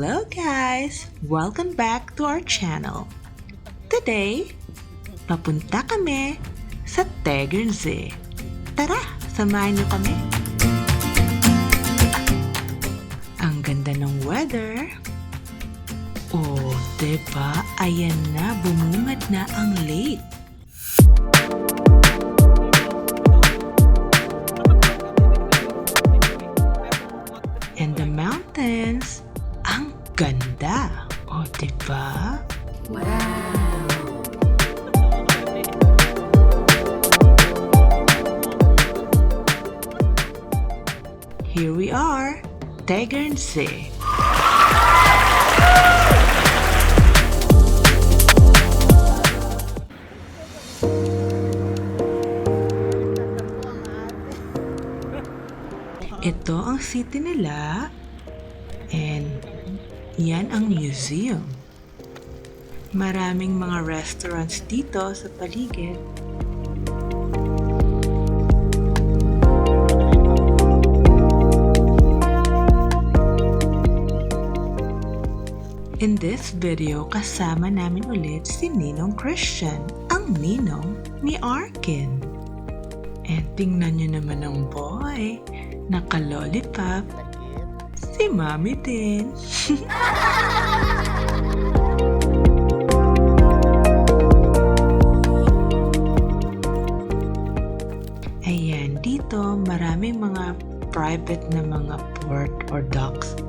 Hello guys! Welcome back to our channel. Today, papunta kami sa Tegernsee. Tara, samahan niyo kami. Ang ganda ng weather. Oh, diba? Ayan na, bumungad na ang lake. And the mountains, ang ganda. Oh, diba? Wow! Here we are, Tegernsee. Ito ang city nila and yan ang museum. Maraming mga restaurants dito sa paligid. In this video, kasama namin ulit si Ninong Christian, ang ninong ni Arkin. And tingnan nyo naman ang boy, naka-lollipop. Si Mami din. Ayan, dito maraming mga private na mga port or docks.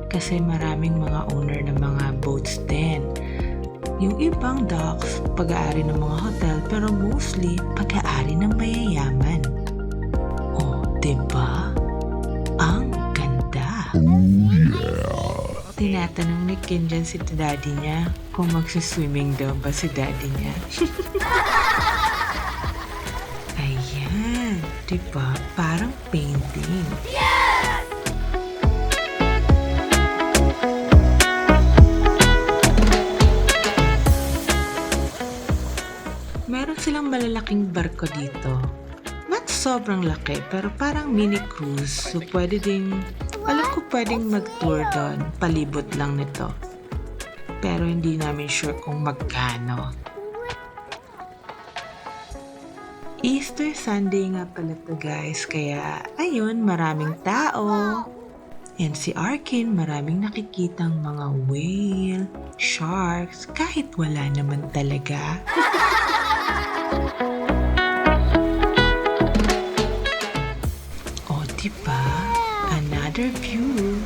Kasi maraming mga owner ng mga boats din. Yung ibang docks, pag-aari ng mga hotel, pero mostly pag-aari ng mayayaman. Oh, diba? Ang ganda! Oh, yeah! Tinatanong ni Ken dyan si daddy niya kung magsiswimming daw ba si daddy niya. Ayan, diba? Parang painting. Meron silang malalaking barko dito. Not sobrang laki, pero parang mini cruise. So, pwede ding, alam ko pwedeng mag-tour doon. Palibot lang nito. Pero hindi namin sure kung magkano. Easter Sunday nga pala to guys. Kaya, ayun, maraming tao. And si Arkin, maraming nakikitang mga whale, sharks, kahit wala naman talaga. Oh, diba? Another view.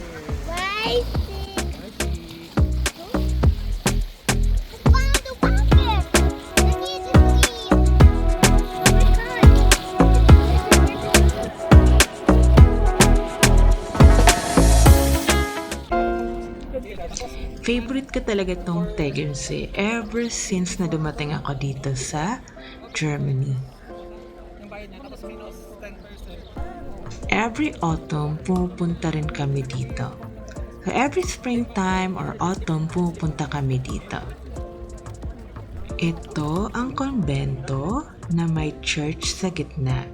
Favorite ko talaga tong Tegernsee ever since na dumating ako dito sa Germany. Every autumn, pumupunta rin kami dito. So every springtime or autumn, pumupunta kami dito. Ito ang konbento na may church sa gitna.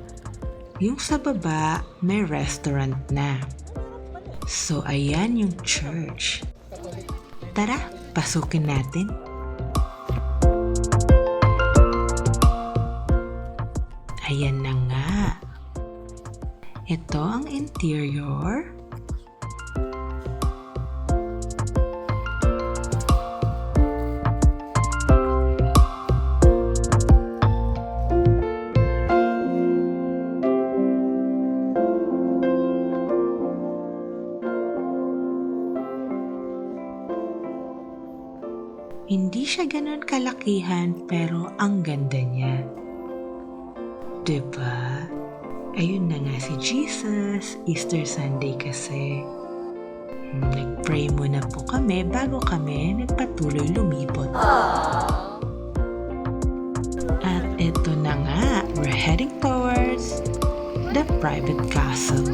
Yung sa baba, may restaurant na. So ayan yung church. Tara, pasukin natin. Ayan na nga. Ito ang interior. Hindi siya ganun kalakihan pero ang ganda niya. Diba? Ayun na nga si Jesus, Easter Sunday kasi. Nag-pray muna po kami bago kami nagpatuloy lumibot. At ito na nga, we're heading towards the private castle.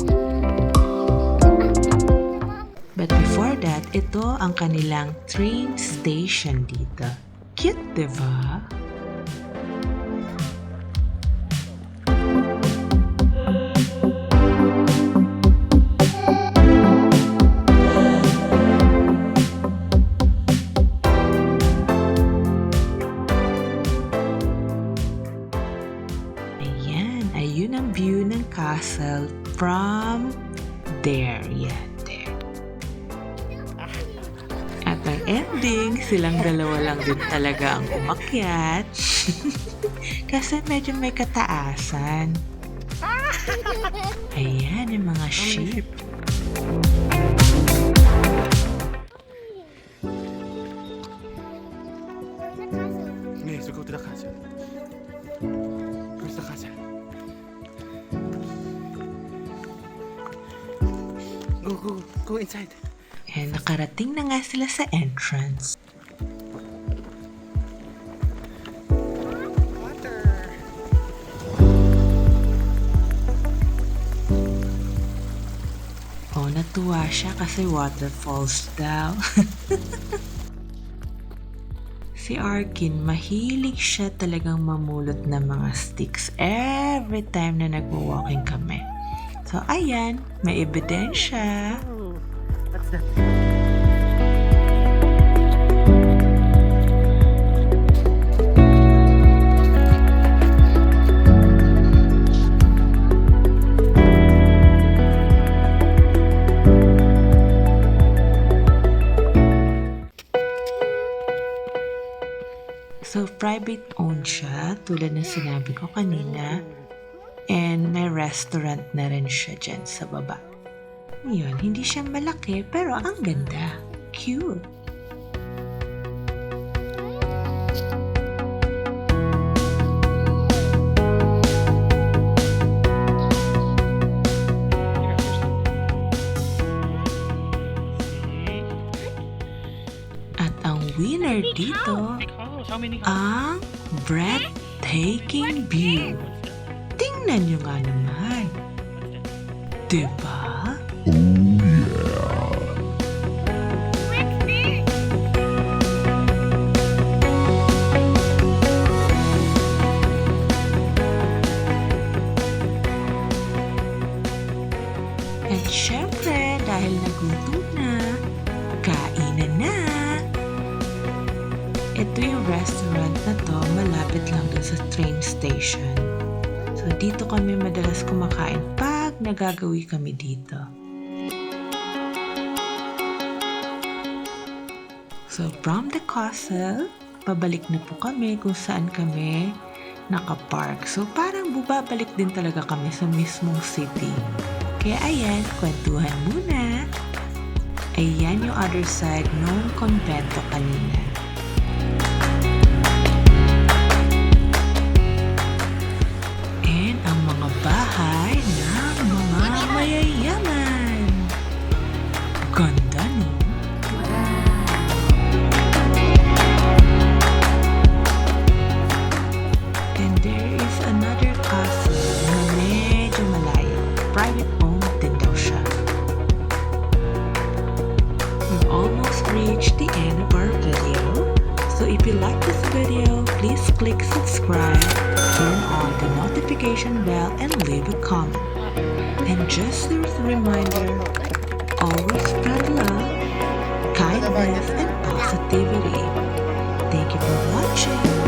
But before that, ito ang kanilang train station dito. Cute, diba? ending, silang dalawa lang din talaga ang umakyat. Kasi medyo may kataasan. Ayan yung mga sheep. Nee, zo goed, dat gaat ze. Rustig gaat ze. Go inside. And nakarating na nga sila sa entrance. Oh, natuwa siya kasi waterfalls daw. Si Arkin, mahilig siya talagang mamulot ng mga sticks every time na nagwo-walking kami. So, ayan, may ebidensya. What's that? So, private owned siya, tulad ng sinabi ko kanina. And may restaurant na rin siya dyan sa baba. Yun, hindi siya malaki, pero ang ganda. Cute. At ang winner dito, ang breathtaking view. Tingnan nyo nga naman. Diba? At syempre, dahil nagutom na, kainan na. Ito yung restaurant na to, malapit lang dun sa train station. So, dito kami madalas kumakain pag nagagawi kami dito. So, from the castle, pabalik na po kami kung saan kami nakapark. So, parang bubabalik din talaga kami sa mismong city. Kaya ayan, kwentuhan muna. Ayan yung other side nung konbento kanina. Bahay ng mga mayayaman. Ganda, no? And there is another castle na medyo malayo. Private owned din daw siya. We've almost reached the end of our video. So if you like this video, please click subscribe, turn on the notification bell, and leave a comment. And just as a reminder, always spread love, kindness, and positivity. Thank you for watching.